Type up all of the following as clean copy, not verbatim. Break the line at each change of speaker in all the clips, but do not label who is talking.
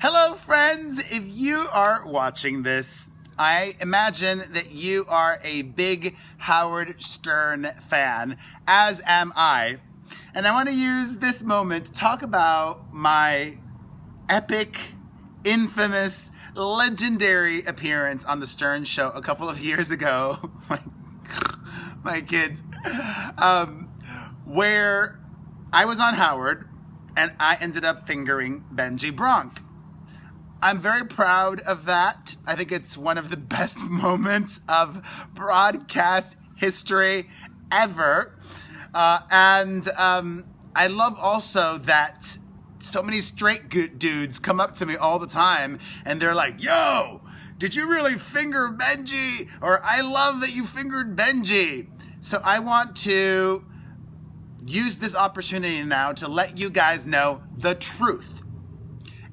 Hello, friends. If you are watching this, I imagine that you are a big Howard Stern fan, as am I. And I want to use this moment to talk about my epic, infamous, legendary appearance on the Stern Show a couple of years ago. my kids. Where I was on Howard and I ended up fingering Benjy Bronk. I'm very proud of that. I think it's one of the best moments of broadcast history ever. I love also that so many straight dudes come up to me all the time and they're like, yo, did you really finger Benjy? Or I love that you fingered Benjy. So I want to use this opportunity now to let you guys know the truth.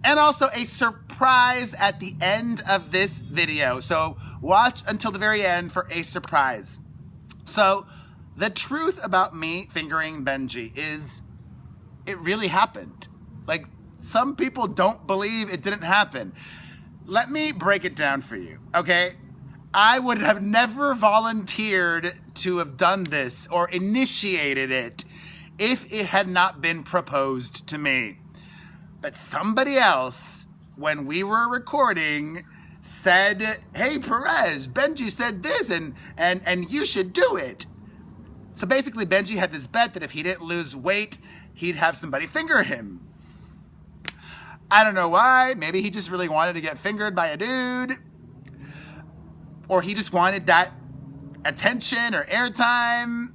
And also a surprise at the end of this video. So watch until the very end for a surprise. So the truth about me fingering Benjy is it really happened. Like, some people don't believe it didn't happen. Let me break it down for you, okay? I would have never volunteered to have done this or initiated it if it had not been proposed to me. But somebody else, when we were recording, said, hey, Perez, Benjy said this and you should do it. So basically, Benjy had this bet that if he didn't lose weight, he'd have somebody finger him. I don't know why. Maybe he just really wanted to get fingered by a dude. Or he just wanted that attention or airtime.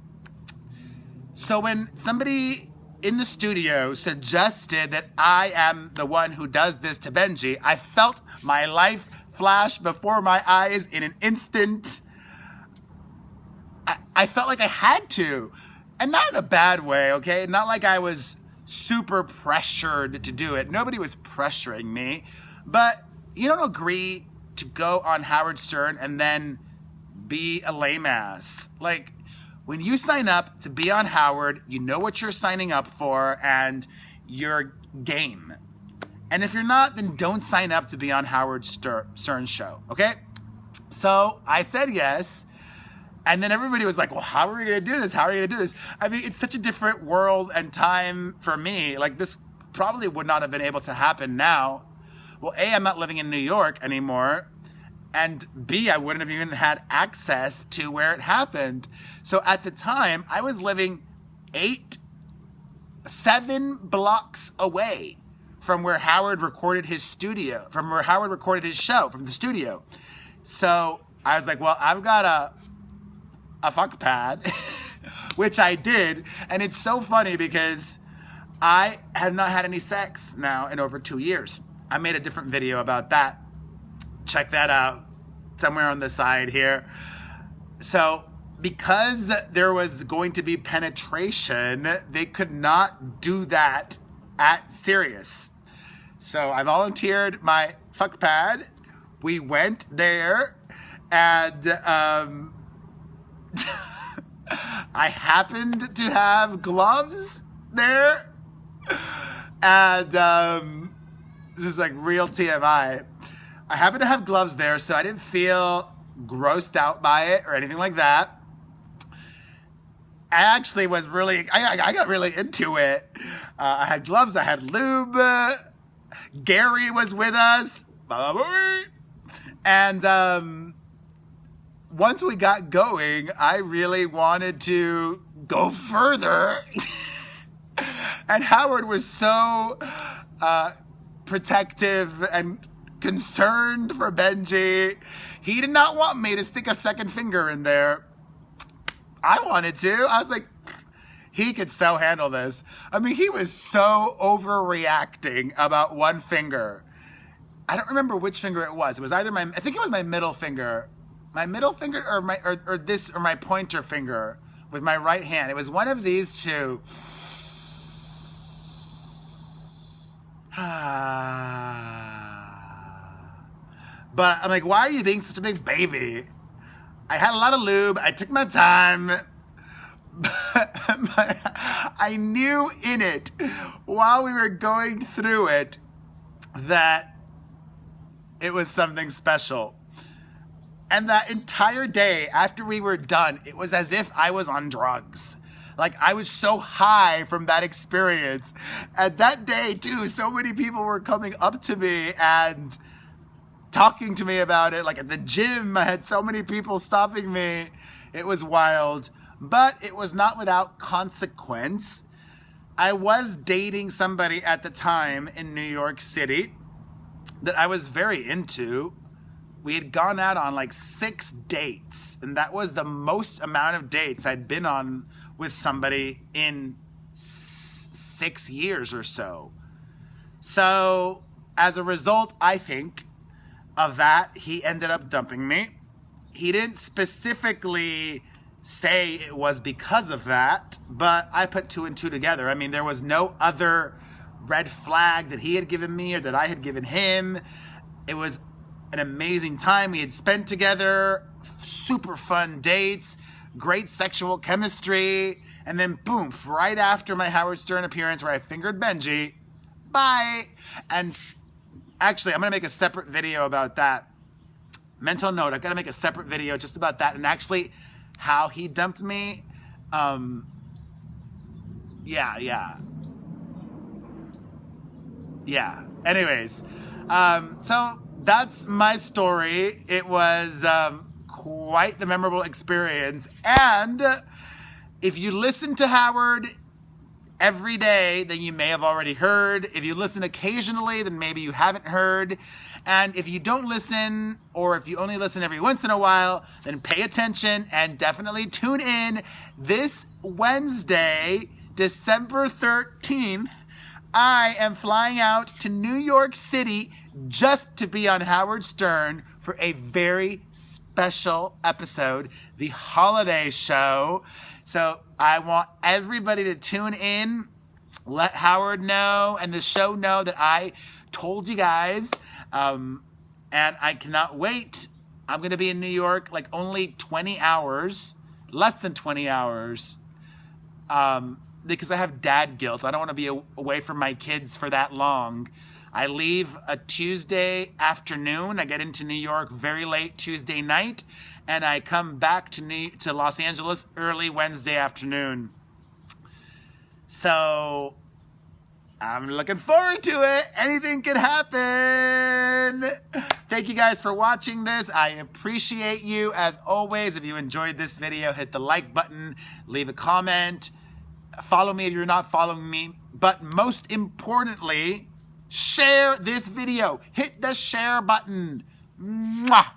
So when somebody in the studio suggested that I am the one who does this to Benjy, I felt my life flash before my eyes in an instant. I felt like I had to, and not in a bad way, okay? Not like I was super pressured to do it. Nobody was pressuring me, but you don't agree to go on Howard Stern and then be a lame ass. Like, when you sign up to be on Howard, you know what you're signing up for and you're game. And if you're not, then don't sign up to be on Howard Stern show, okay? So I said yes. And then everybody was like, well, how are we going to do this? How are we going to do this? I mean, it's such a different world and time for me. Like, this probably would not have been able to happen now. Well, A, I'm not living in New York anymore. And B, I wouldn't have even had access to where it happened. So at the time, I was living 7 blocks away from where Howard recorded his studio, from where Howard recorded his show, from the studio. So I was like, well, I've got a fuck pad, which I did. And it's so funny because I have not had any sex now in over 2 years. I made a different video about that. Check that out somewhere on the side here. So because there was going to be penetration, they could not do that at Sirius. So I volunteered my fuck pad. We went there and I happened to have gloves there. And this is like real TMI. I happened to have gloves there, so I didn't feel grossed out by it or anything like that. I actually was really, I got really into it. I had gloves, I had lube. Gary was with us. And once we got going, I really wanted to go further. And Howard was so protective and concerned for Benjy. He did not want me to stick a second finger in there. I wanted to. I was like, he could so handle this. I mean, he was so overreacting about one finger. I don't remember which finger it was. It was either I think it was my middle finger. My middle finger or my pointer finger with my right hand. It was one of these two. But I'm like, why are you being such a big baby? I had a lot of lube. I took my time. But I knew in it, while we were going through it, that it was something special. And that entire day after we were done, it was as if I was on drugs. Like, I was so high from that experience. And that day, too, so many people were coming up to me and talking to me about it. Like, at the gym, I had so many people stopping me. It was wild. But it was not without consequence. I was dating somebody at the time in New York City that I was very into. We had gone out on like 6 dates, and that was the most amount of dates I'd been on with somebody in 6 years or so. So as a result, I think, of that, he ended up dumping me. He didn't specifically say it was because of that, but I put 2 and 2 together. I mean, there was no other red flag that he had given me or that I had given him. It was an amazing time we had spent together, super fun dates, great sexual chemistry, and then boom, right after my Howard Stern appearance where I fingered Benjy, bye. And actually, I'm gonna make a separate video about that. Mental note, I've gotta make a separate video just about that and actually how he dumped me. Anyways, so that's my story. It was quite the memorable experience. And if you listen to Howard every day, then you may have already heard. If you listen occasionally, then maybe you haven't heard. And if you don't listen, or if you only listen every once in a while, then pay attention and definitely tune in this Wednesday, December 13th. I am flying out to New York City just to be on Howard Stern for a very special episode, the holiday show. So I want everybody to tune in, let Howard know and the show know that I told you guys. And I cannot wait. I'm going to be in New York like only 20 hours, less than 20 hours, because I have dad guilt. I don't want to be away from my kids for that long. I leave a Tuesday afternoon. I get into New York very late Tuesday night, and I come back to Los Angeles early Wednesday afternoon. So I'm looking forward to it. Anything can happen. Thank you guys for watching this. I appreciate you. As always, if you enjoyed this video, hit the like button, leave a comment, follow me if you're not following me. But most importantly, share this video. Hit the share button. Mwah!